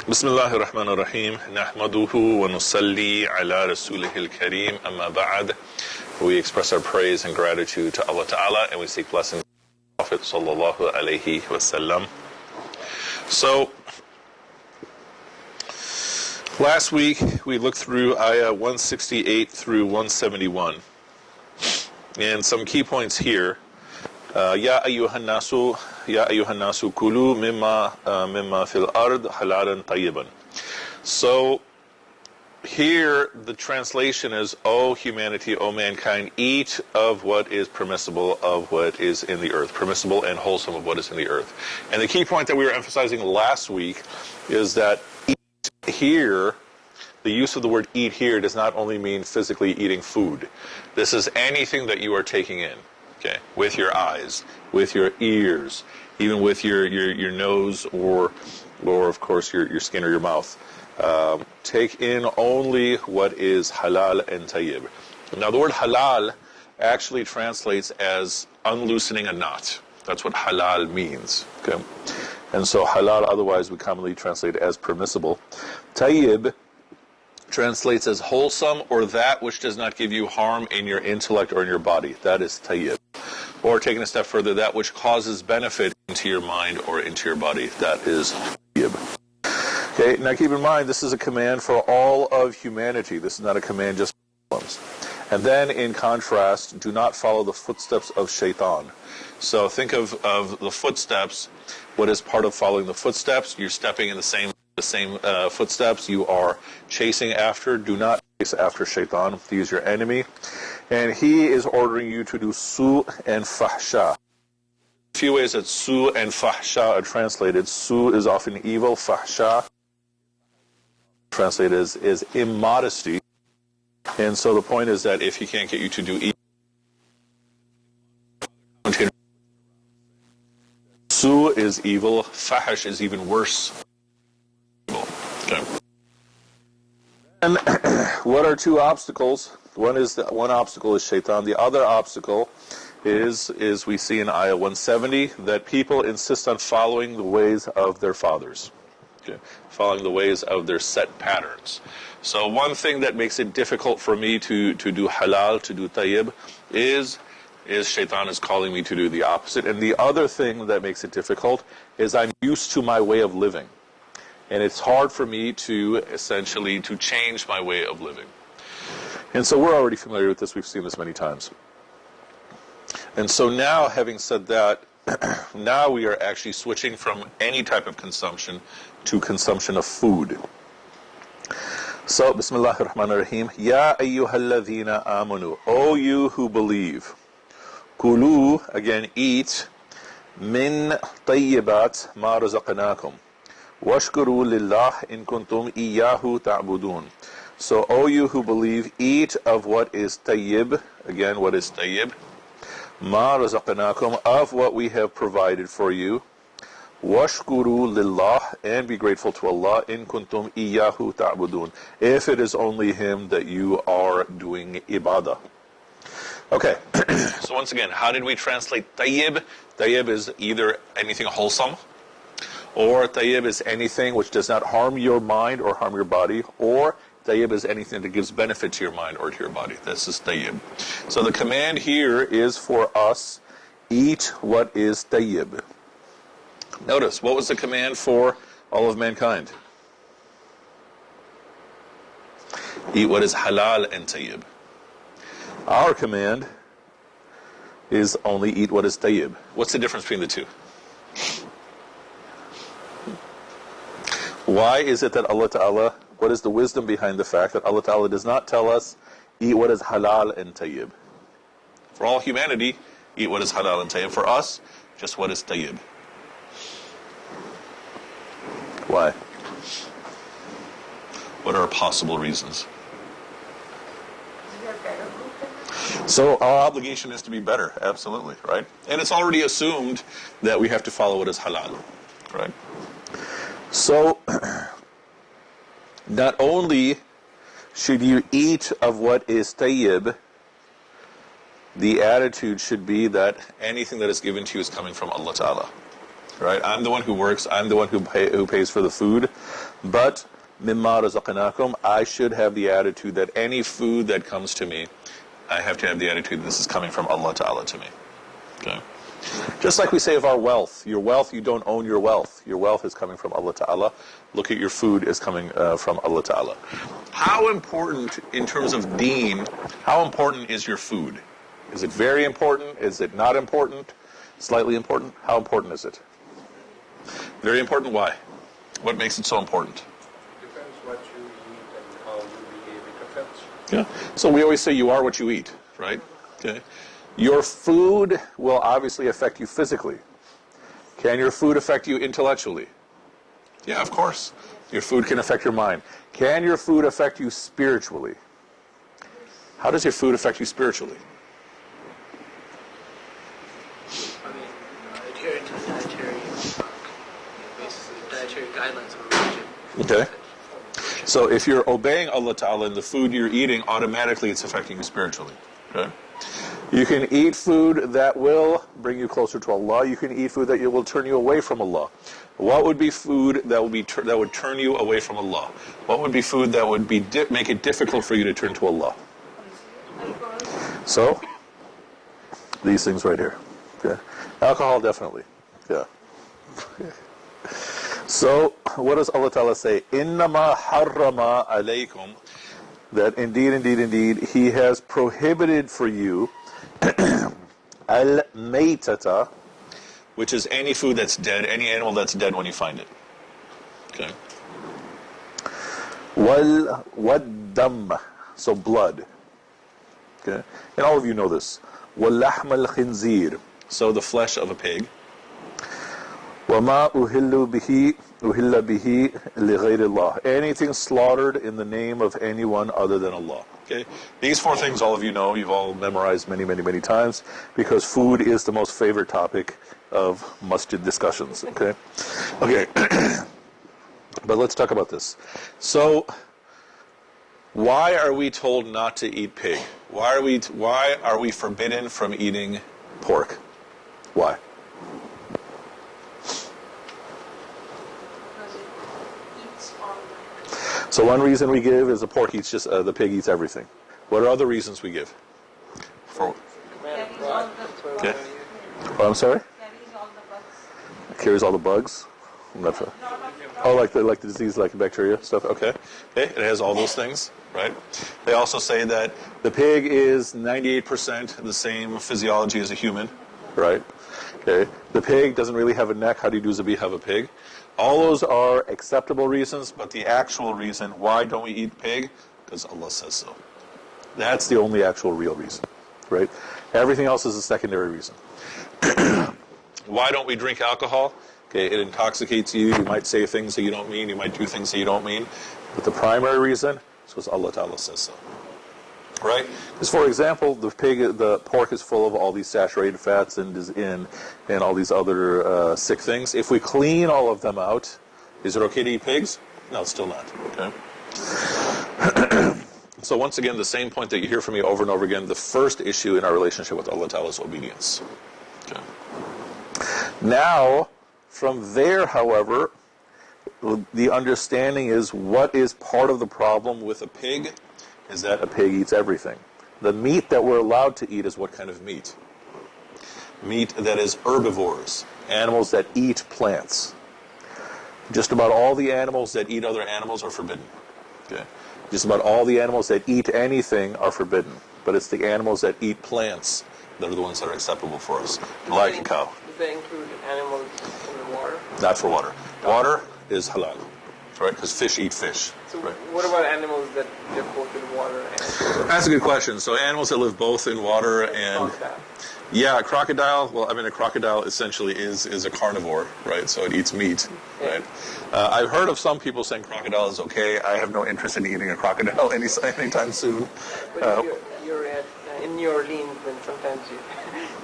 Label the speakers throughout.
Speaker 1: Bismillahir Rahmanir Rahim. Nahmaduhu wa nusalli ala rasulihil kareem. Amma ba'd. We express our praise and gratitude to Allah Ta'ala, and we seek blessings on the Prophet Sallallahu Alaihi Wasallam. So, last week we looked through ayah 168 through 171. And some key points here. Ya ayyuhan nasu kulu mimma fil ard halalan tayyiban. So here the translation is, O humanity, O mankind, eat of what is permissible of what is in the earth, permissible and wholesome of what is in the earth. And the key point that we were emphasizing last week is that eat here, the use of the word eat here does not only mean physically eating food. This is anything that you are taking in. Okay, with your eyes, with your ears, even with your nose, or of course your skin or your mouth. Take in only what is halal and tayyib. Now the word halal actually translates as unloosening a knot. That's what halal means. Okay, and so halal otherwise we commonly translate as permissible. Tayyib translates as wholesome, or that which does not give you harm in your intellect or in your body. That is tayyib. Or taking a step further, that which causes benefit into your mind or into your body. That is tayyib. Okay, now keep in mind, this is a command for all of humanity. This is not a command just for Muslims. And then, in contrast, do not follow the footsteps of shaitan. So think of the footsteps. What is part of following the footsteps? You're stepping in the same footsteps. You are chasing after. Do not chase after shaitan. He is your enemy. And he is ordering you to do su and fahsha. A few ways that su and fahsha are translated. Su is often evil. Fahsha translated is immodesty. And so the point is that if he can't get you to do evil, su is evil. Fahish is even worse. Okay. And what are two obstacles? One obstacle is shaitan. The other obstacle is we see in ayah 170 that people insist on following the ways of their fathers. Okay. Following the ways of their set patterns. So one thing that makes it difficult for me to do halal, to do tayyib, is shaitan is calling me to do the opposite. And the other thing that makes it difficult is I'm used to my way of living. And it's hard for me to change my way of living. And so we're already familiar with this. We've seen this many times. And so now, having said that, now we are actually switching from any type of consumption to consumption of food. So, Bismillahir Rahmanir Rahim. Ya ayyuhalladhina amanu. O you who believe. Kulu, again, eat. Min tayyibat ma razaqnakum. Washkuru lillah in kuntum iyyahu ta'budun. So, O you who believe, eat of what is tayyib. Again, what is tayyib? Ma razaqnakum, of what we have provided for you. Washkuru lillah, and be grateful to Allah. In kuntum iyyahu ta'budun, if it is only Him that you are doing ibadah. Okay, so once again, how did we translate tayyib? Tayyib is either anything wholesome, or tayyib is anything which does not harm your mind or harm your body, or tayyib is anything that gives benefit to your mind or to your body. This is tayyib. So the command here is for us, eat what is tayyib. Notice, what was the command for all of mankind? Eat what is halal and tayyib. Our command is only eat what is tayyib. What's the difference between the two? Why is it that Allah Ta'ala, what is the wisdom behind the fact that Allah Ta'ala does not tell us, eat what is halal and tayyib? For all humanity, eat what is halal and tayyib. For us, just what is tayyib. Why? What are possible reasons? So our obligation is to be better, absolutely, right? And it's already assumed that we have to follow what is halal, right? So, not only should you eat of what is tayyib, the attitude should be that anything that is given to you is coming from Allah Ta'ala. right? I'm the one who works. I'm the one who pays for the food. But mimma razaqnakum, I should have the attitude that any food that comes to me, I have to have the attitude that this is coming from Allah Ta'ala to me. Okay? Just like we say of our wealth. Your wealth, you don't own your wealth. Your wealth is coming from Allah Ta'ala. Look at your food is coming from Allah Ta'ala. How important, in terms of deen, how important is your food? Is it very important? Is it not important? Slightly important? How important is it? Very important. Why? What makes it so important?
Speaker 2: Depends what you eat and how you behave. It affects.
Speaker 1: Yeah. So we always say you are what you eat, right? Okay. Your food will obviously affect you physically. Can your food affect you intellectually? Yeah, of course. Your food can affect your mind. Can your food affect you spiritually? How does your food affect you spiritually?
Speaker 3: Adhering to the dietary guidelines of religion.
Speaker 1: Okay. So if you're obeying Allah Ta'ala in the food you're eating, automatically it's affecting you spiritually. Okay. You can eat food that will bring you closer to Allah. You can eat food that will turn you away from Allah. What would be food that would turn you away from Allah? What would be food that would make it difficult for you to turn to Allah? So, these things right here. Okay. Alcohol, definitely. Yeah. So, what does Allah Ta'ala say? Innama harrama alaykum. That indeed, He has prohibited for you al-maytata, which is any food that's dead, any animal that's dead when you find it. Okay. Wad-dam, so blood. Okay. And all of you know this. Wal-lahm al-khinzir, so the flesh of a pig. وَمَا أُهِلَّ بِهِ لِغَيْرِ اللَّهِ, anything slaughtered in the name of anyone other than Allah. Okay, these four things all of you know, you've all memorized many times, because food is the most favorite topic of masjid discussions. Okay, but let's talk about this. So, why are we told not to eat pig? Why are we forbidden from eating pork? Why? So one reason we give is the pig eats everything. What are other reasons we give? Okay. Oh, I'm sorry? Carries all the bugs. Oh, like the disease, like bacteria stuff. Okay. It has all those things, right? They also say that the pig is 98% the same physiology as a human, right? Okay. The pig doesn't really have a neck. How do you do zabi have a pig? All those are acceptable reasons, but the actual reason, why don't we eat pig? Because Allah says so. That's the only actual real reason, right? Everything else is a secondary reason. Why don't we drink alcohol? Okay, it intoxicates you. You might say things that you don't mean. You might do things that you don't mean. But the primary reason is because Allah Ta'ala says so. Right? Because, for example, the pork is full of all these saturated fats and all these other sick things. If we clean all of them out, is it okay to eat pigs? No, it's still not. Okay. So once again, the same point that you hear from me over and over again, the first issue in our relationship with Allah Ta'ala is obedience. Okay. Now, from there, however, the understanding is what is part of the problem with a pig is that a pig eats everything. The meat that we're allowed to eat is what kind of meat? Meat that is herbivores, animals that eat plants. Just about all the animals that eat other animals are forbidden. Okay. Just about all the animals that eat anything are forbidden. But it's the animals that eat plants that are the ones that are acceptable for us, like a cow.
Speaker 3: Does that include animals in the water?
Speaker 1: Not for water. Water is halal, right? Because fish eat fish.
Speaker 3: So
Speaker 1: right.
Speaker 3: What about animals that live both in water and...
Speaker 1: That's a good question. So animals that live both in water and... Yeah, a crocodile, a crocodile essentially is a carnivore, right? So it eats meat, right? I've heard of some people saying crocodile is okay. I have no interest in eating a crocodile anytime soon.
Speaker 3: But you're in New Orleans, and sometimes you...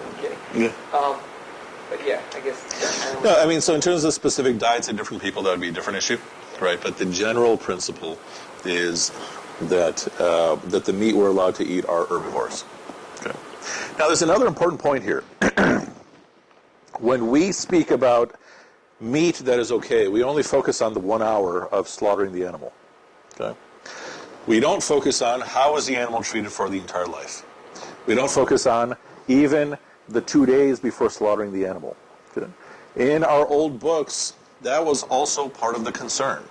Speaker 3: I'm kidding.
Speaker 1: Yeah.
Speaker 3: But yeah, I guess...
Speaker 1: No, so in terms of specific diets of different people, that would be a different issue, right? But the general principle is that the meat we're allowed to eat are herbivores. Okay. Now, there's another important point here. When we speak about meat that is okay, we only focus on the 1 hour of slaughtering the animal. Okay? We don't focus on how is the animal treated for the entire life. We don't focus on even the 2 days before slaughtering the animal. Okay? In our old books, that was also part of the concern.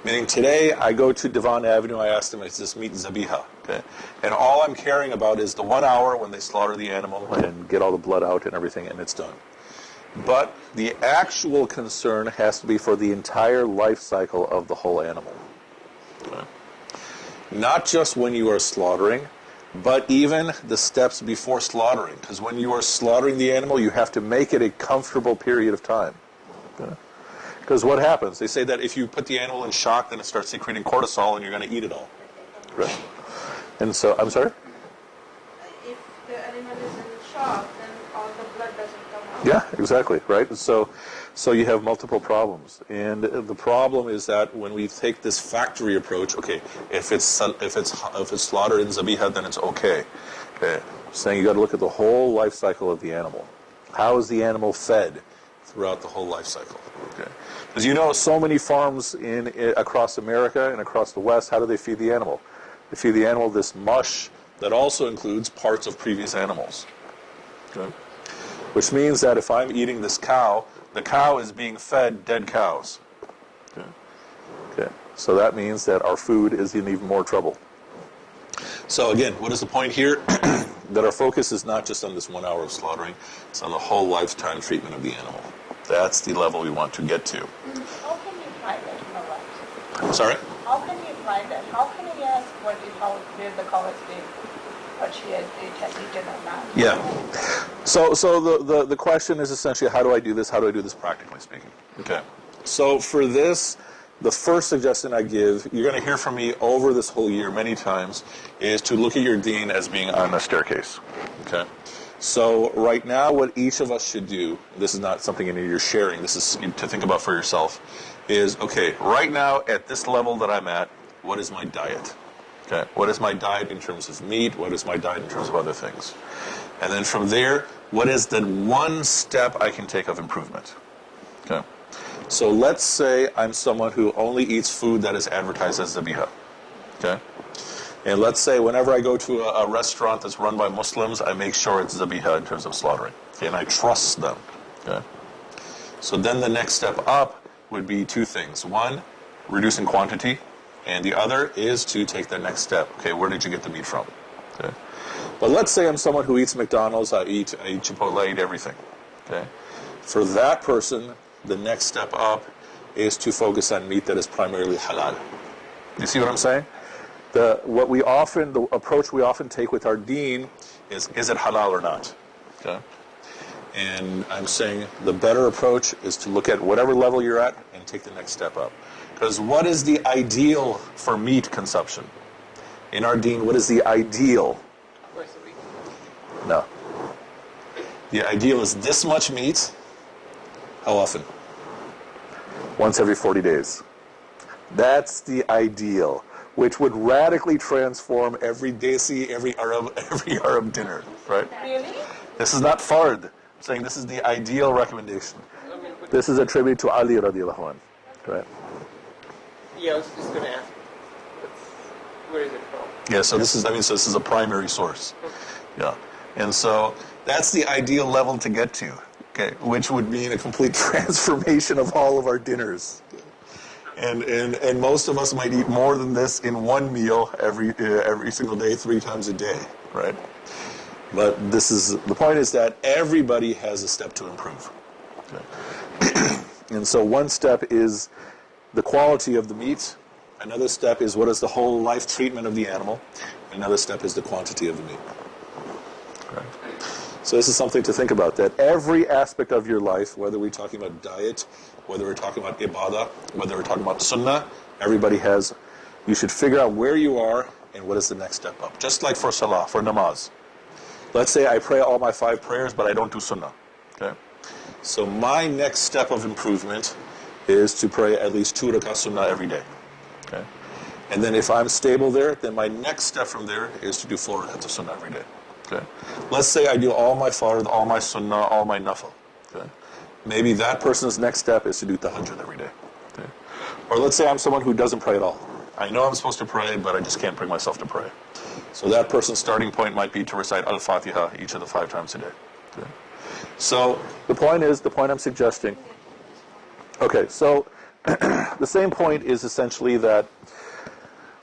Speaker 1: Meaning today, I go to Devon Avenue, I ask them, is this meat zabiha? Okay? And all I'm caring about is the 1 hour when they slaughter the animal and get all the blood out and everything, and it's done. But the actual concern has to be for the entire life cycle of the whole animal. Okay? Not just when you are slaughtering, but even the steps before slaughtering. Because when you are slaughtering the animal, you have to make it a comfortable period of time. Okay? Because what happens? They say that if you put the animal in shock, then it starts secreting cortisol and you're going to eat it all. Right. And so, I'm sorry?
Speaker 4: If the animal is in shock, then all the blood doesn't come out.
Speaker 1: Yeah, exactly, right? So you have multiple problems. And the problem is that when we take this factory approach, okay, if it's slaughtered in zabiha, then it's okay. Okay. Saying you got to look at the whole life cycle of the animal. How is the animal fed throughout the whole life cycle? Okay. Because you know, so many farms across America and across the West, how do they feed the animal? They feed the animal this mush that also includes parts of previous animals. Okay. Which means that if I'm eating this cow, the cow is being fed dead cows. Okay. Okay. So that means that our food is in even more trouble. So again, what is the point here? That our focus is not just on this 1 hour of slaughtering, it's on the whole lifetime treatment of the animal. That's the level we want to get to.
Speaker 4: How can you find that in the life?
Speaker 1: Sorry?
Speaker 4: How can you find that? How can you ask where the cow has been, what she has eaten or not?
Speaker 1: Yeah. So the question is essentially, how do I do this? How do I do this practically speaking? Okay. So for this, the first suggestion I give, you're going to hear from me over this whole year many times, is to look at your deen as being on a staircase. Okay. So right now, what each of us should do, this is not something you're sharing, this is to think about for yourself, is, okay, right now at this level that I'm at, what is my diet? Okay. What is my diet in terms of meat? What is my diet in terms of other things? And then from there, what is the one step I can take of improvement? Okay. So let's say I'm someone who only eats food that is advertised as zabiha. Okay? And let's say whenever I go to a restaurant that's run by Muslims, I make sure it's zabiha in terms of slaughtering. Okay? And I trust them. Okay? So then the next step up would be two things. One, reducing quantity. And the other is to take the next step. Okay, where did you get the meat from? Okay? But let's say I'm someone who eats McDonald's, I eat Chipotle, I eat everything. Okay? For that person, the next step up is to focus on meat that is primarily halal. You see what I'm saying? The approach we often take with our deen is it halal or not? Okay? And I'm saying the better approach is to look at whatever level you're at and take the next step up. Because what is the ideal for meat consumption? In our deen, what is the ideal?
Speaker 3: Twice a week.
Speaker 1: No. The ideal is this much meat. How often? Once every 40 days. That's the ideal, which would radically transform every desi, every Arab dinner, right?
Speaker 4: Really?
Speaker 1: This is not fard. I'm saying this is the ideal recommendation. This is attributed to Ali radiallahu anh, right?
Speaker 3: Yeah, I was just going to ask. Where is it from?
Speaker 1: Yeah, so this is a primary source. Yeah. And so that's the ideal level to get to. Okay, which would mean a complete transformation of all of our dinners. And most of us might eat more than this in one meal every single day, 3 times a day, right? But the point is that everybody has a step to improve. Okay. And so one step is the quality of the meat. Another step is what is the whole life treatment of the animal. Another step is the quantity of the meat. Right. So this is something to think about, that every aspect of your life, whether we're talking about diet, whether we're talking about ibadah, whether we're talking about sunnah, you should figure out where you are and what is the next step up. Just like for salah, for namaz. Let's say I pray all my 5 prayers, but I don't do sunnah. Okay? So my next step of improvement is to pray at least 2 rakah sunnah every day. Okay? And then if I'm stable there, then my next step from there is to do 4 rakahs of sunnah every day. Okay? Let's say I do all my fard, all my sunnah, all my nafil. Okay? maybe that person's next step is to do tahajjud every day. Okay? Or let's say I'm someone who doesn't pray at all. I know I'm supposed to pray, but I just can't bring myself to pray. So that person's starting point might be to recite Al-Fatiha each of the 5 times a day. Okay? So the point I'm suggesting, okay, so the same point is essentially that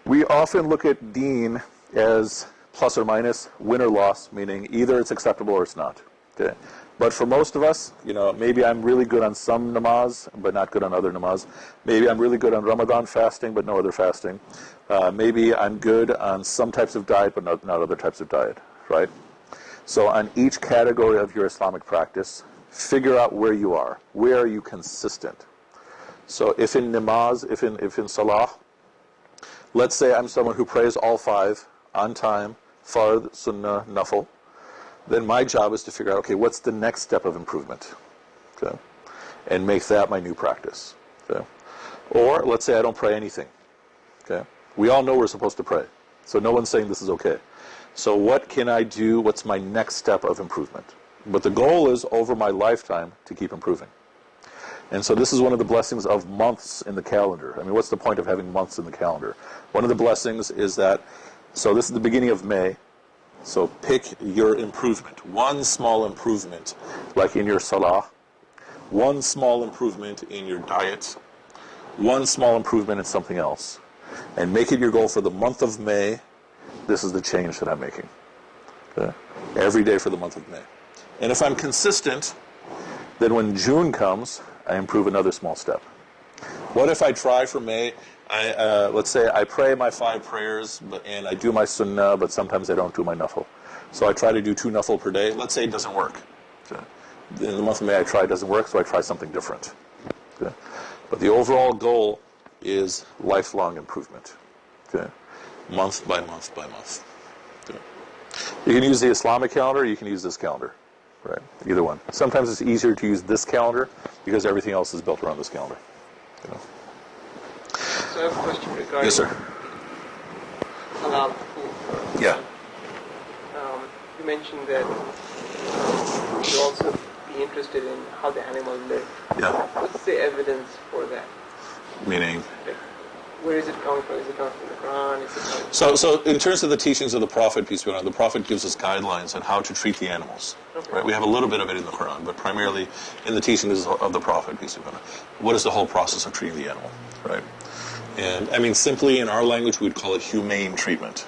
Speaker 1: we often look at deen as plus or minus, win or loss, meaning either it's acceptable or it's not. Okay? But for most of us, maybe I'm really good on some namaz, but not good on other namaz. Maybe I'm really good on Ramadan fasting, but no other fasting. Maybe I'm good on some types of diet, but not other types of diet, right? So on each category of your Islamic practice, figure out where you are. Where are you consistent? So if in namaz, if in salah, let's say I'm someone who prays all 5 on time, fard, sunnah, nafil, then my job is to figure out, okay, what's the next step of improvement? Okay? And make that my new practice. Okay? Or let's say I don't pray anything. Okay? We all know we're supposed to pray. So no one's saying this is okay. So what can I do? What's my next step of improvement? But the goal is over my lifetime to keep improving. And so this is one of the blessings of months in the calendar. I mean, what's the point of having months in the calendar? One of the blessings is that, so this is the beginning of May, so pick your improvement. One small improvement, like in your salah, one small improvement in your diet, one small improvement in something else, and make it your goal for the month of May. This is the change that I'm making. Okay? Every day for the month of May. And if I'm consistent, then when June comes, I improve another small step. What if I try for May? Let's say I pray my 5 prayers, and I do my sunnah, but sometimes I don't do my nafil. So I try to do 2 nafil per day. Let's say it doesn't work. Okay. In the month of May, I try it doesn't work, so I try something different. Okay. But the overall goal is lifelong improvement. Okay. Month by month by month. Okay. You can use the Islamic calendar, you can use this calendar. Right. Either one. Sometimes it's easier to use this calendar because everything else is built around this calendar.
Speaker 3: So I have a question regarding
Speaker 1: Yes, sir.
Speaker 3: halal food.
Speaker 1: Yeah.
Speaker 3: You mentioned that you also be interested in how the animal live.
Speaker 1: Yeah.
Speaker 3: What's the evidence for that?
Speaker 1: Meaning?
Speaker 3: Like, where is it coming from? Is it coming from the Quran? Is it coming
Speaker 1: So in terms of the teachings of the Prophet, peace be upon him, the Prophet gives us guidelines on how to treat the animals.
Speaker 3: Okay.
Speaker 1: Right? We have a little bit of it in the Quran, but primarily in the teachings of the Prophet, peace be upon him. What is the whole process of treating the animal? Right? And I mean, simply in our language, we would call it humane treatment.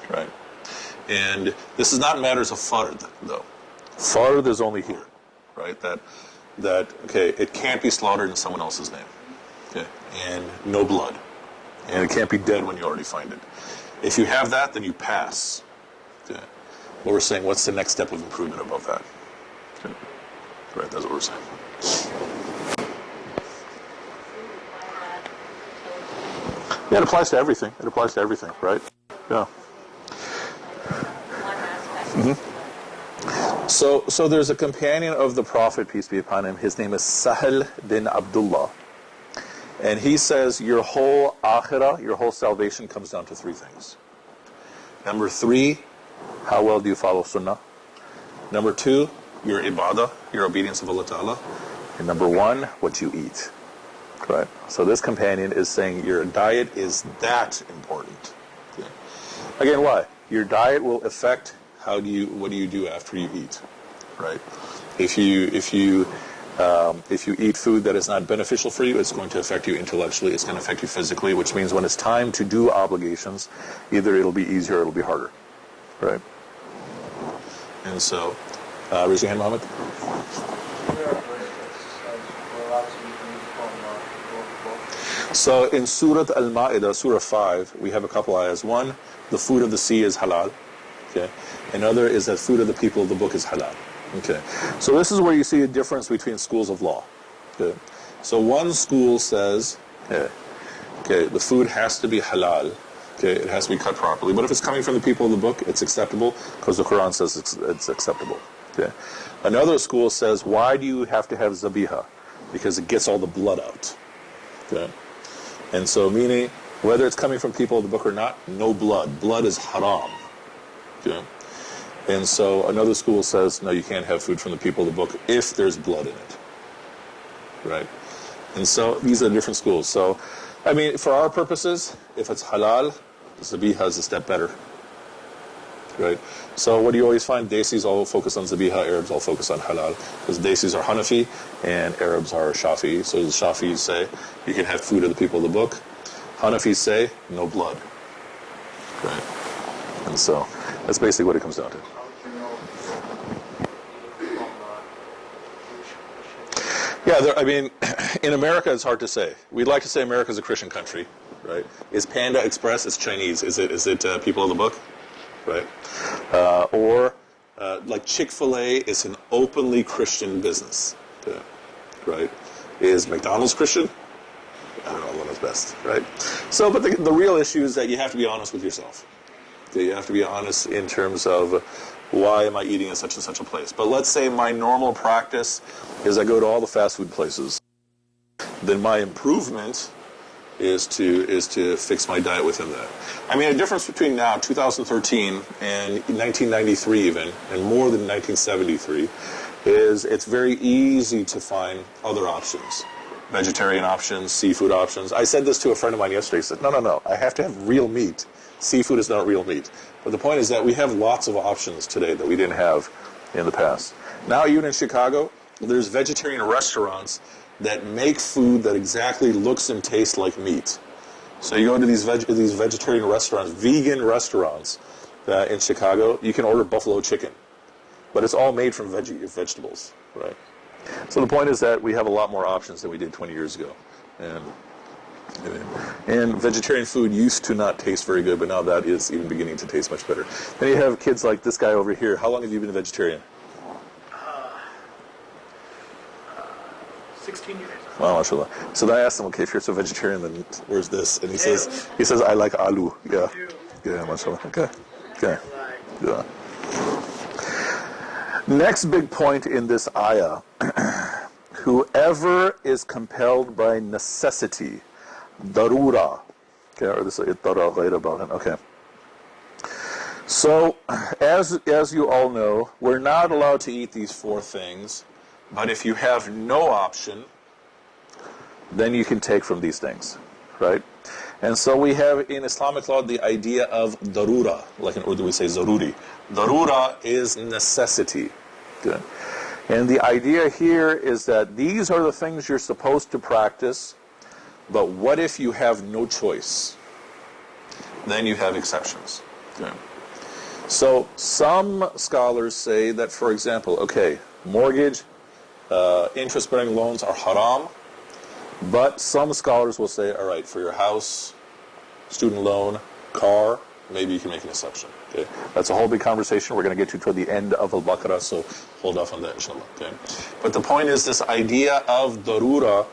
Speaker 1: Right? And this is not matters of fard, though. Fard is only here. Right? That okay, it can't be slaughtered in someone else's name. Okay? And no blood. And it can't be dead when you already find it. If you have that, then you pass. Okay. What we're saying, what's the next step of improvement above that? Okay. Right, that's what we're saying. Yeah, it applies to everything. It applies to everything, right? Yeah. Mm-hmm. So there's a companion of the Prophet, peace be upon him. His name is Sahal bin Abdullah. And he says your whole akhirah, your whole salvation comes down to 3 things. Number 3, how well do you follow sunnah? Number 2, your ibadah, your obedience of Allah Ta'ala. And number 1, what you eat. Right? So this companion is saying your diet is that important. Okay. Again, why? Your diet will affect what do you do after you eat. Right? If you eat food that is not beneficial for you, it's going to affect you intellectually, it's going to affect you physically, which means when it's time to do obligations, either it'll be easier or it'll be harder. Right? And so, raise your hand, Mohammed. So in Surah Al-Ma'idah, Surah 5, we have a couple ayahs. One, the food of the sea is halal. Okay. Another is that food of the people of the book is halal. Okay, so this is where you see a difference between schools of law. Okay, so one school says, okay, the food has to be halal. Okay, it has to be cut properly. But if it's coming from the people of the book, it's acceptable because the Quran says it's acceptable. Okay, another school says, why do you have to have zabiha? Because it gets all the blood out. Okay, and so meaning whether it's coming from people of the book or not, no blood. Blood is haram. Okay. And so another school says, no, you can't have food from the people of the book if there's blood in it. right? And so these are different schools. So, I mean, for our purposes, if it's halal, the zabiha is a step better, right? So what do you always find? Desis all focus on zabiha, Arabs all focus on halal, because Desis are Hanafi and Arabs are Shafi. So the Shafis say you can have food of the people of the book. Hanafis say no blood, right? And so that's basically what it comes down to.
Speaker 2: How would you know from Jewish Christian?
Speaker 1: Yeah, I mean, in America it's hard to say. We'd like to say America's a Christian country, right? Is Panda Express, it's Chinese. Is it people of the book? Right? Or like Chick-fil-A is an openly Christian business, right? Is McDonald's Christian? I don't know, one is best, right? So, but the real issue is that you have to be honest with yourself. Okay, you have to be honest in terms of why am I eating at such and such a place. But let's say my normal practice is I go to all the fast food places. Then my improvement is to fix my diet within that. I mean, a difference between now, 2013, and 1993 even, and more than 1973, is it's very easy to find other options. Vegetarian options, seafood options. I said this to a friend of mine yesterday. He said, no, I have to have real meat. Seafood is not real meat. But the point is that we have lots of options today that we didn't have in the past. Now, even in Chicago, there's vegetarian restaurants that make food that exactly looks and tastes like meat. So you go to these vegetarian restaurants, vegan restaurants in Chicago, you can order buffalo chicken. But it's all made from vegetables, right? So the point is that we have a lot more options than we did 20 years ago. And vegetarian food used to not taste very good, but now that is even beginning to taste much better. Then you have kids like this guy over here. How long have you been a vegetarian?
Speaker 5: 16 years.
Speaker 1: Wow, mashallah. So then I asked him, okay, if you're so vegetarian, then where's this? And he says, I like aloo. Yeah. Yeah, mashallah. Okay. Yeah. Next big point in this ayah. Whoever is compelled by necessity, darura. Okay, or this is ittara ghayra baghin. Okay. So, as you all know, we're not allowed to eat these four things. But if you have no option, then you can take from these things, right? And so we have in Islamic law the idea of darura, like in Urdu we say zaruri. Darura is necessity. Okay. And the idea here is that these are the things you're supposed to practice, but what if you have no choice? Then you have exceptions. Okay. So some scholars say that, for example, okay, mortgage, interest-bearing loans are haram, but some scholars will say, all right, for your house, student loan, car, maybe you can make an exception. Okay, that's a whole big conversation we're going to get to toward the end of Al-Baqarah, so hold off on that, inshallah. Okay, but the point is, this idea of darura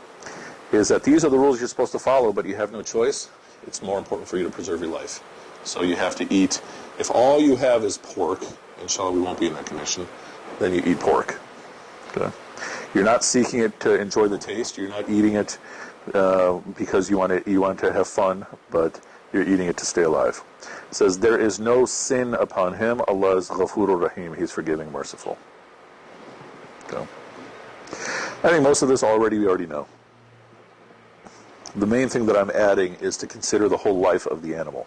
Speaker 1: is that these are the rules you're supposed to follow, but you have no choice. It's more important for you to preserve your life, so you have to eat. If all you have is pork, inshallah, we won't be in that condition. Then you eat pork. Okay. You're not seeking it to enjoy the taste. You're not eating it because you want to have fun, but you're eating it to stay alive. It says, there is no sin upon him. Allah is Ghafurur Rahim. He's forgiving, merciful. Okay. I think most of this we already know. The main thing that I'm adding is to consider the whole life of the animal.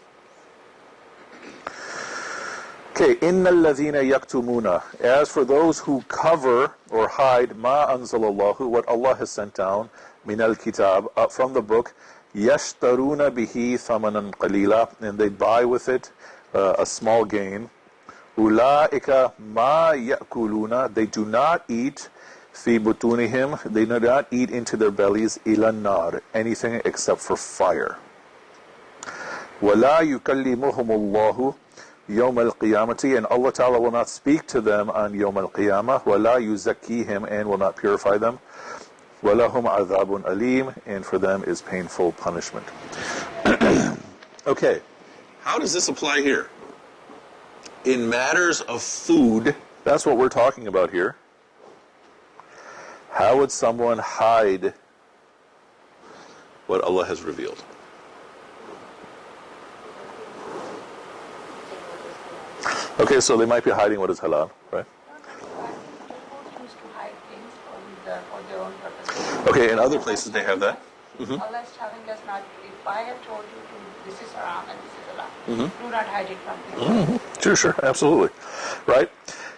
Speaker 1: Okay, إِنَّ الَّذِينَ يَكْتُمُونَ. As for those who cover or hide مَا أَنزَلَ اللَّهُ, what Allah has sent down, مِنَ الْكِتَابِ, from the book, يَشْتَرُونَ بِهِ ثَمَنًا قَلِيلًا, and they buy with it a small gain. أُولَٰئِكَ مَا يَأْكُلُونَ, they do not eat فِي بُطُونِهِمْ, they do not eat into their bellies إِلَى النَّارِ, anything except for fire. وَلَا يُكَلِّمُهُمُ اللَّهُ يوم القيامة, and Allah Ta'ala will not speak to them on يوم القيامة, ولا يزكيهم, and will not purify them, ولهم عذاب أليم, and for them is painful punishment. Okay, how does this apply here? In matters of food, that's what we're talking about here. How would someone hide what Allah has revealed? Okay, so they might be hiding what is halal, right?
Speaker 4: People used to hide things for their own purposes.
Speaker 1: Okay, in other places they have that.
Speaker 4: Allah is telling us not, if I have told you to, this is haram and this is halal, do not hide it from people.
Speaker 1: Sure, absolutely. Right?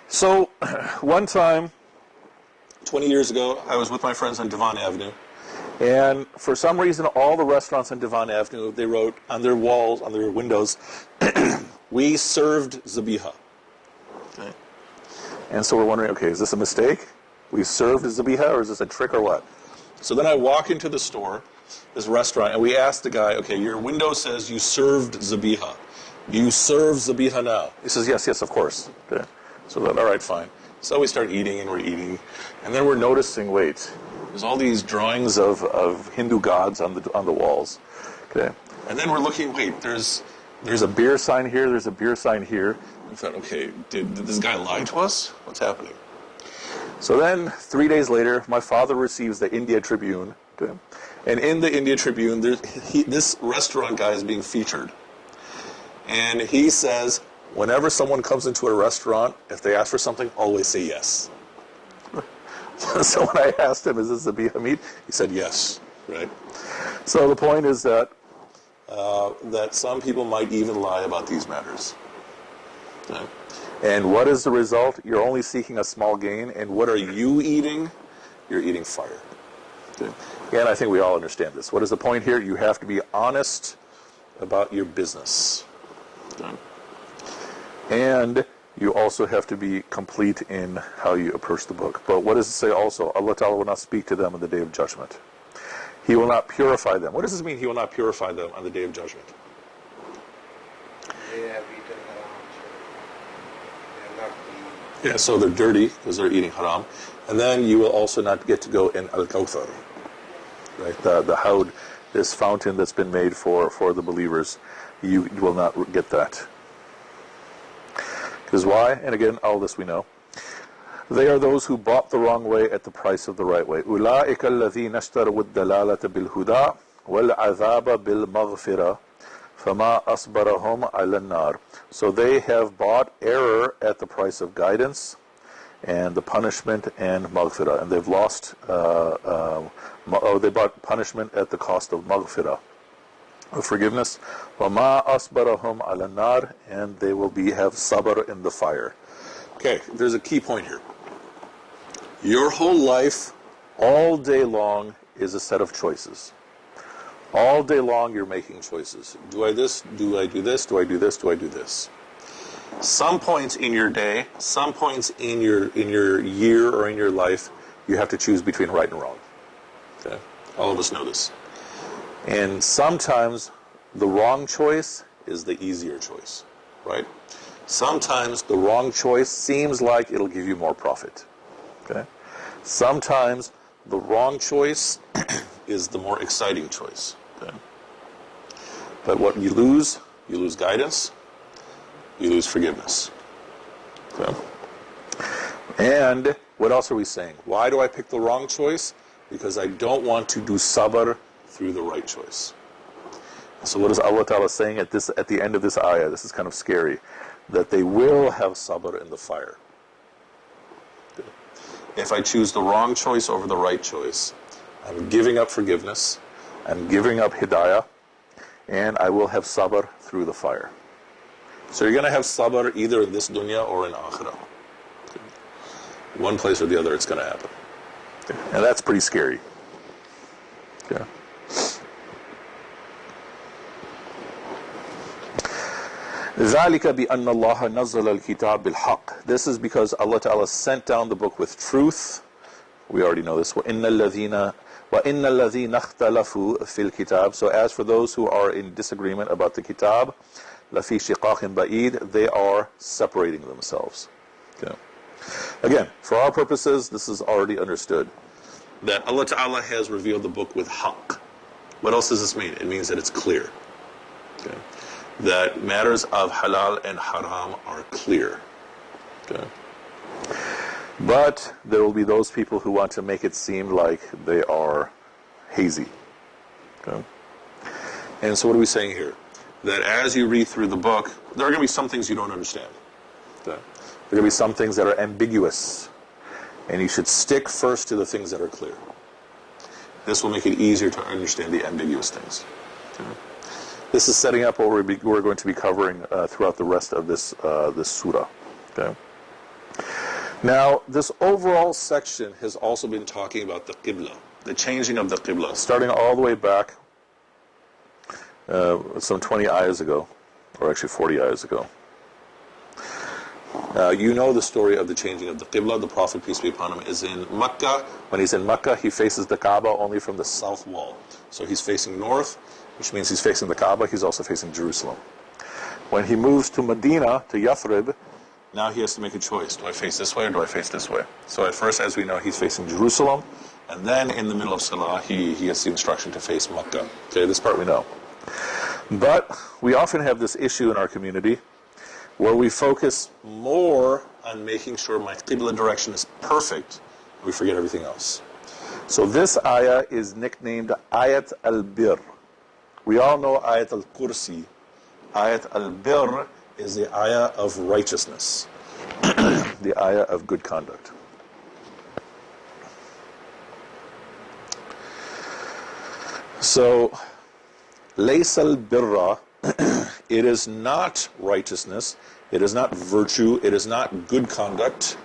Speaker 1: So, one time, 20 years ago, I was with my friends on Devon Avenue, and for some reason, all the restaurants on Devon Avenue, they wrote on their walls, on their windows, we served zabiha. Okay? And so we're wondering, okay, is this a mistake? We served zabiha, or is this a trick, or what? So then I walk into the store, this restaurant, and we ask the guy, okay, your window says you served zabiha. Do you serve zabiha now? He says, yes, of course. Okay. So then, all right, fine. So we start eating, and we're eating, and then we're noticing, wait, there's all these drawings of Hindu gods on the walls. Okay. And then we're looking, wait, there's a beer sign here, there's a beer sign here. We thought, okay, did this guy lie to us? What's happening? So then, 3 days later, my father receives the India Tribune, okay? And in the India Tribune, this restaurant guy is being featured. And he says, whenever someone comes into a restaurant, if they ask for something, always say yes. So when I asked him, is this zabiha meat? He said yes, right? So the point is that that some people might even lie about these matters. Okay? And what is the result? You're only seeking a small gain. And what are you eating? You're eating fire. Okay? And I think we all understand this. What is the point here? You have to be honest about your business. Okay? And you also have to be complete in how you approach the book. But what does it say also? Allah Ta'ala will not speak to them on the day of judgment. He will not purify them. What does this mean, He will not purify them on the day of judgment?
Speaker 2: They have eaten haram, so they are not
Speaker 1: Yeah, so they're dirty because they're eating haram. And then you will also not get to go in Al-Kawthar, right? The Hawd, this fountain that's been made for the believers. You will not get that. Because why? And again, all this we know. They are those who bought the wrong way at the price of the right way. أُولَٰئِكَ الَّذِينَ اشْتَرَوُا الدَّلَالَةَ بِالْهُدَىٰ وَالْعَذَابَ بِالْمَغْفِرَةِ فَمَا أَصْبَرَهُمْ عَلَى النَّارِ. So they have bought error at the price of guidance and the punishment and maghfirah. And they've lost, they bought punishment at the cost of maghfirah, of forgiveness. وَمَا أَصْبَرَهُمْ عَلَى النَّارِ. And they will have sabr in the fire. Okay, there's a key point here. Your whole life, all day long, is a set of choices. All day long, you're making choices. Do I this? Do I do this? Do I do this? Do I do this? Some points in your day, some points in your year or in your life, you have to choose between right and wrong. Okay, all of us know this. And sometimes the wrong choice is the easier choice, right? Sometimes the wrong choice seems like it'll give you more profit. Okay? Sometimes the wrong choice is the more exciting choice. Okay? But what you lose guidance, you lose forgiveness. Okay? And what else are we saying? Why do I pick the wrong choice? Because I don't want to do sabr through the right choice. So what is Allah Ta'ala saying at the end of this ayah? This is kind of scary. That they will have sabr in the fire. If I choose the wrong choice over the right choice, I'm giving up forgiveness, I'm giving up hidayah, and I will have sabr through the fire. So you're going to have sabr either in this dunya or in akhirah. One place or the other, it's going to happen. And that's pretty scary. Yeah. ذَلِكَ بِأَنَّ اللَّهَ نَزَّلَ الْكِتَابَ بِالْحَقِّ. This is because Allah Ta'ala sent down the book with truth. We already know this. وَإِنَّ الَّذِينَ اخْتَلَفُوا فِي الْكِتَابِ. So as for those who are in disagreement about the kitab, لَفِي شِقَاقٍ بَعِيدٍ. They are separating themselves. Okay. Again, for our purposes, this is already understood. That Allah Ta'ala has revealed the book with haqq. What else does this mean? It means that it's clear. Okay. That matters of halal and haram are clear. Okay. But there will be those people who want to make it seem like they are hazy. Okay. And so what are we saying here? That as you read through the book, there are going to be some things you don't understand. Okay. There are going to be some things that are ambiguous. And you should stick first to the things that are clear. This will make it easier to understand the ambiguous things. Okay. This is setting up what we're going to be covering throughout the rest of this surah. Okay. Now, this overall section has also been talking about the qibla, the changing of the qibla, starting all the way back some 20 ayahs ago, or actually 40 ayahs ago. You know the story of the changing of the qibla. The Prophet, peace be upon him, is in Mecca. When he's in Mecca, he faces the Kaaba only from the south wall. So he's facing north, which means he's facing the Kaaba. He's also facing Jerusalem. When he moves to Medina, to Yathrib, now he has to make a choice. Do I face this way or do I face this way? So at first, as we know, he's facing Jerusalem. And then in the middle of Salah, he gets the instruction to face Mecca. Okay, this part we know. But we often have this issue in our community where we focus more on making sure my qibla direction is perfect, and we forget everything else. So this ayah is nicknamed Ayat al-Bir. We all know Ayat al-Kursi. Ayat al-Bir is the ayah of righteousness, the ayah of good conduct. So, Laysa al-birra, it is not righteousness, it is not virtue, it is not good conduct.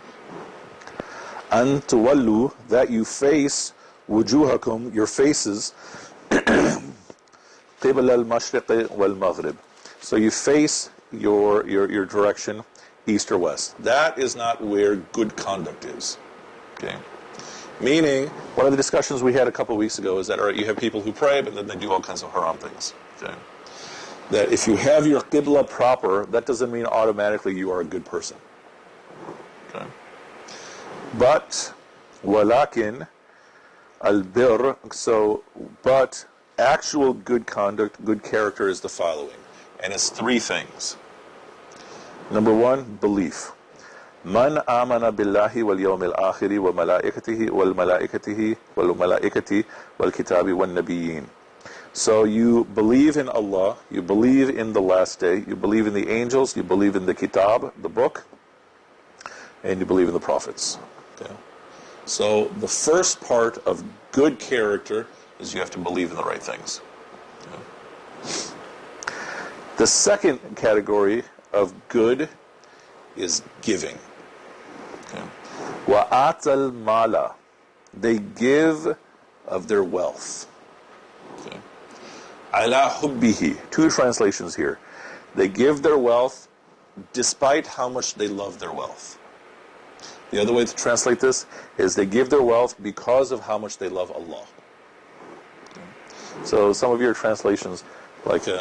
Speaker 1: An tuwallu, that you face wujuhakum, your faces, qibla al-mashriq wal-maghrib. So you face your direction, east or west. That is not where good conduct is. Okay. Meaning, one of the discussions we had a couple of weeks ago is that, all right, you have people who pray, but then they do all kinds of haram things. Okay. That if you have your qibla proper, that doesn't mean automatically you are a good person. Okay. But, walakin al-bir, but actual good conduct, good character is the following. And it's three things. Number one, belief. Man amana billahi wal yawmil akhiri wa malaikatihi wal malaikatihi wal malaikati wal kitabi wal nabiyyin. So you believe in Allah, you believe in the last day, you believe in the angels, you believe in the kitab, the book, and you believe in the prophets. Okay. So the first part of good character is you have to believe in the right things. Okay. The second category of good is giving. Wa'atal mala, they give of their wealth. Okay. Ala hubbihi, two translations here. They give their wealth despite how much they love their wealth. The other way to translate this is they give their wealth because of how much they love Allah. Okay. So some of your translations, like, do you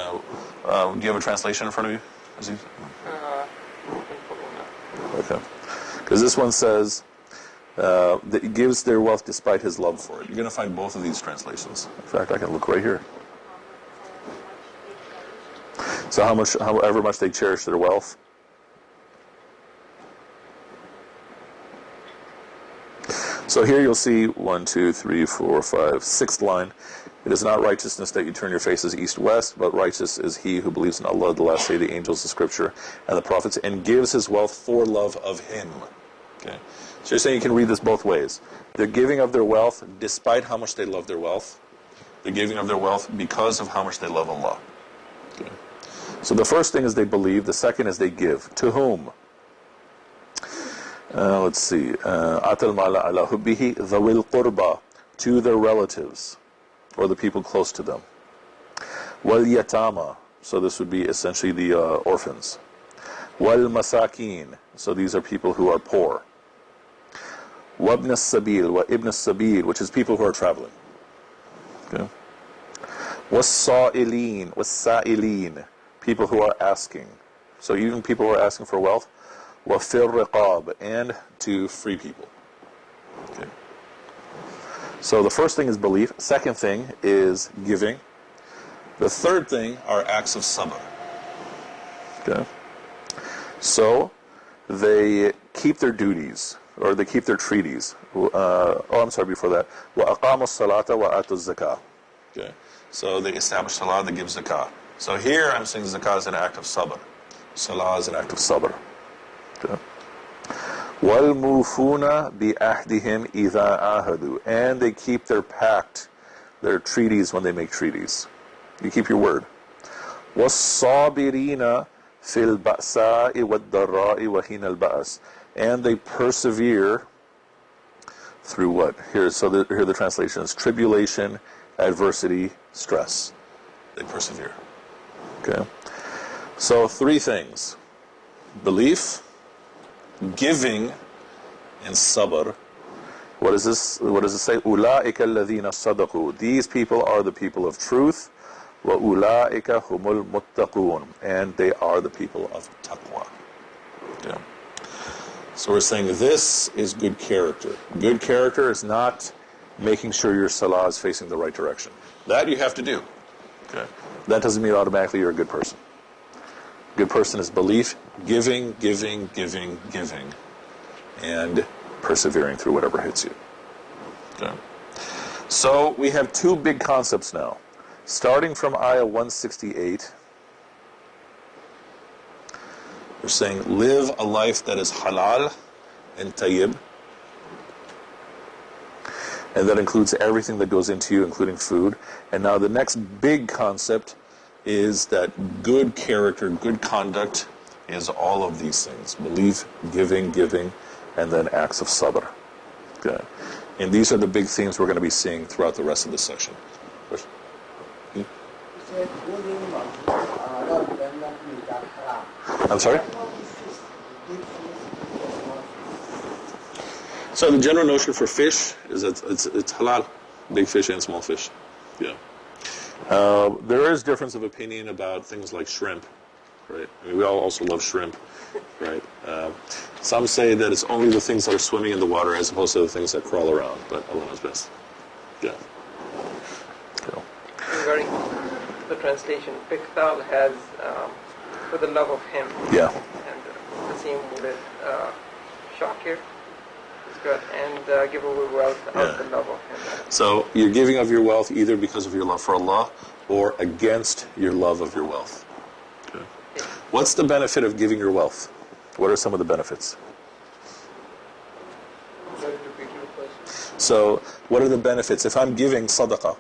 Speaker 1: have a translation in front of you? Okay. Because this one says that he gives their wealth despite his love for it. You're going to find both of these translations. In fact, I can look right here. So however much they cherish their wealth. So here you'll see 1, 2, 3, 4, 5, sixth line. It is not righteousness that you turn your faces east-west, but righteous is he who believes in Allah, the last day, the angels, the scripture, and the prophets, and gives his wealth for love of him. Okay. So you're saying you can read this both ways. They're giving of their wealth despite how much they love their wealth. They're giving of their wealth because of how much they love Allah. Okay. So the first thing is they believe. The second is they give. To whom? Let's see. Atal mala ala hubbihi dhawil qurba, to their relatives, or the people close to them. Wal yatama, so this would be essentially the orphans. Wal masakin, so these are people who are poor. Wabn as-sabil, wa ibn as-sabil, which is people who are traveling. Okay. Was-sa'ilin, was-sa'ilin, people who are asking. So even people who are asking for wealth. وَفِي الرِّقَابِ, and to free people. Okay. So the first thing is belief. Second thing is giving. The third thing are acts of sabr. Okay. So they keep their duties, or they keep their treaties. Before that. وَأَقَامُوا الصَّلَاةَ وَآتُوا الزَّكَاةَ. Okay. So they establish salah, they give zakah. So here I'm saying zakah is an act of sabr. Salah is an act of sabr. وَالْمُوفُونَ بِأَحْدِهِمْ إِذَا عَاهَدُوا, and they keep their pact They're treaties when they make treaties. You keep your word. وَالصَّابِرِينَ فِي الْبَأْسَاءِ وَالضَّرَّاءِ وَحِينَ الْبَأْسِ. And they persevere through what? Here are the translations. Tribulation, adversity, stress. They persevere. Okay? So 3 things. Belief, giving, and sabr. What does this say? أُولَٰئِكَ الَّذِينَ صَدَقُوا. These people are the people of truth. وَأُولَٰئِكَ هُمُ الْمُتَّقُونَ. And they are the people of taqwa. Okay. So we're saying this is good character. Good character is not making sure your salah is facing the right direction. That you have to do. Okay. That doesn't mean automatically you're a good person. Good person is belief, giving, and persevering through whatever hits you. Okay. So we have 2 big concepts now. Starting from ayah 168, we're saying live a life that is halal and tayyib. And that includes everything that goes into you, including food. And now the next big concept is that good character, good conduct is all of these things. Belief, giving, and then acts of sabr. Okay. And these are the big themes we're going to be seeing throughout the rest of this section. I'm sorry? So the general notion for fish is that it's halal, big fish and small fish. Yeah. There is difference of opinion about things like shrimp, right? I mean, we all also love shrimp, right? Some say that it's only the things that are swimming in the water as opposed to the things that crawl around, but Allah knows best. Yeah. Cool.
Speaker 3: Regarding the translation, Piqtal has for the love of him.
Speaker 1: Yeah.
Speaker 3: And the same with Shakir is good. And give away wealth out of the love of him.
Speaker 1: So you're giving of your wealth either because of your love for Allah or against your love of your wealth. Okay. What's the benefit of giving your wealth? What are some of the benefits? So what are the benefits? If I'm giving sadaqah,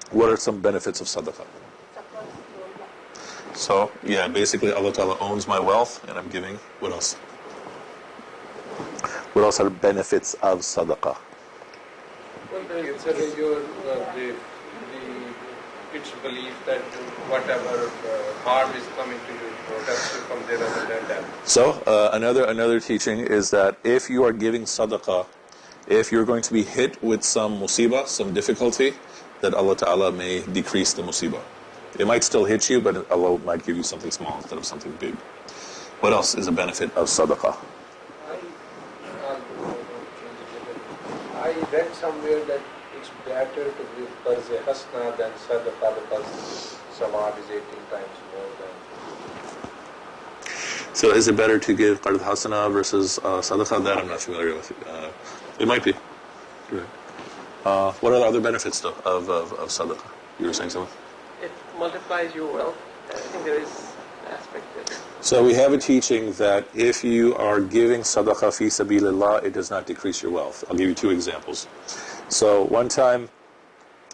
Speaker 1: what are some benefits of sadaqah? So, yeah, basically Allah Ta'ala owns my wealth and I'm giving. What else? What else are benefits of sadaqah?
Speaker 2: Well, it's its belief that whatever harm is coming to you, protects you from there other than that.
Speaker 1: So, another teaching is that if you are giving sadaqah, if you're going to be hit with some musibah, some difficulty, that Allah Ta'ala may decrease the musibah. It might still hit you, but Allah might give you something small instead of something big. What else is a benefit of sadaqah?
Speaker 2: I read somewhere that it's better to give qarz hasna than sadaqah because sawab is 18 times more than.
Speaker 1: So is it better to give qarz hasana versus sadaqah? That I'm not familiar with. It might be. What are the other benefits though, of sadaqah? You were saying something?
Speaker 3: It multiplies your wealth. I think there is an aspect there.
Speaker 1: So we have a teaching that if you are giving sadaqah fi sabilillah, it does not decrease your wealth. I'll give you 2 examples. So one time,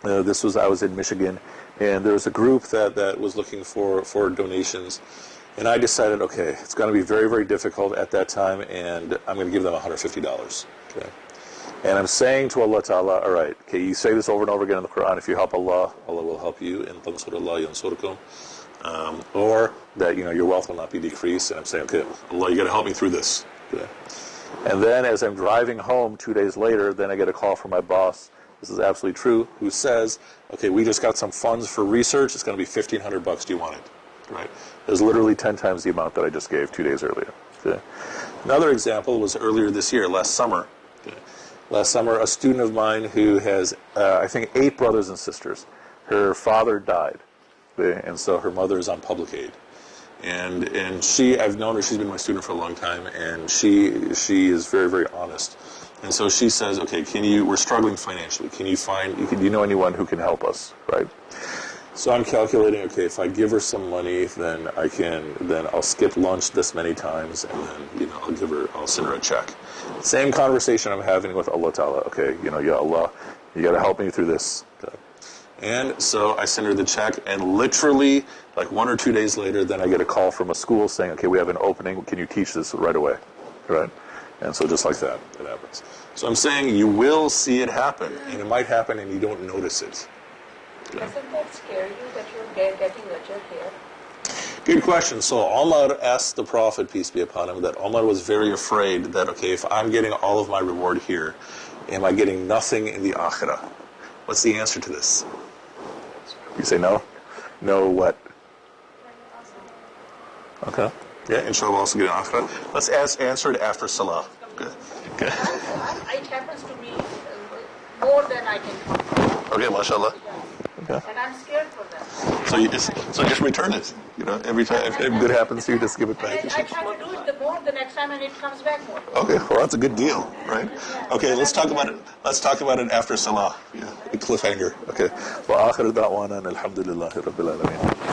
Speaker 1: I was in Michigan, and there was a group that was looking for donations, and I decided, okay, it's going to be very, very difficult at that time, and I'm going to give them $150. Okay. And I'm saying to Allah Ta'ala, all right, okay, you say this over and over again in the Quran, if you help Allah, Allah will help you, in tansurullah yansurkum. Or that, your wealth will not be decreased, and I'm saying, okay, Allah, you got to help me through this. Okay. And then as I'm driving home 2 days later, then I get a call from my boss, this is absolutely true, who says, okay, we just got some funds for research, it's going to be $1,500, do you want it? Right? It was literally 10 times the amount that I just gave 2 days earlier. Okay. Another example was earlier this year, last summer. Okay. Last summer, a student of mine who has, I think, 8 brothers and sisters. Her father died, and so her mother is on public aid. And I've known her, she's been my student for a long time, and she is very, very honest. And so she says, okay, we're struggling financially, do you know anyone who can help us, right? So I'm calculating, okay, if I give her some money, then I'll skip lunch this many times, and then, I'll send her a check. Same conversation I'm having with Allah Ta'ala. Okay, Ya Allah, you got to help me through this. Okay. And so I send her the check, and literally, like 1 or 2 days later, then I get a call from a school saying, okay, we have an opening. Can you teach this right away? Right? And so just like that, it happens. So I'm saying you will see it happen, and it might happen and you don't notice it. Okay.
Speaker 4: Doesn't that scare you that you're getting richer here?
Speaker 1: Good question. So Omer asked the Prophet, peace be upon him, that Omer was very afraid that, okay, if I'm getting all of my reward here, am I getting nothing in the Akhirah? What's the answer to this? You say no? No what? Okay. Yeah, inshallah also get an Akhirah. Let's answer it after Salah. Good. Okay.
Speaker 4: It happens to me more than I can count.
Speaker 1: Okay, mashallah. Okay.
Speaker 4: And I'm scared for that.
Speaker 1: So you just return it. You know, every time if good happens to you, just give it back.
Speaker 4: And I try to do it the more the next time, and it comes back more.
Speaker 1: Okay, well that's a good deal, right? Okay, let's talk about it. Let's talk about it after Salah. Yeah, a cliffhanger. Okay. Wa akhir da'wana alhamdulillahi rabbil alamin.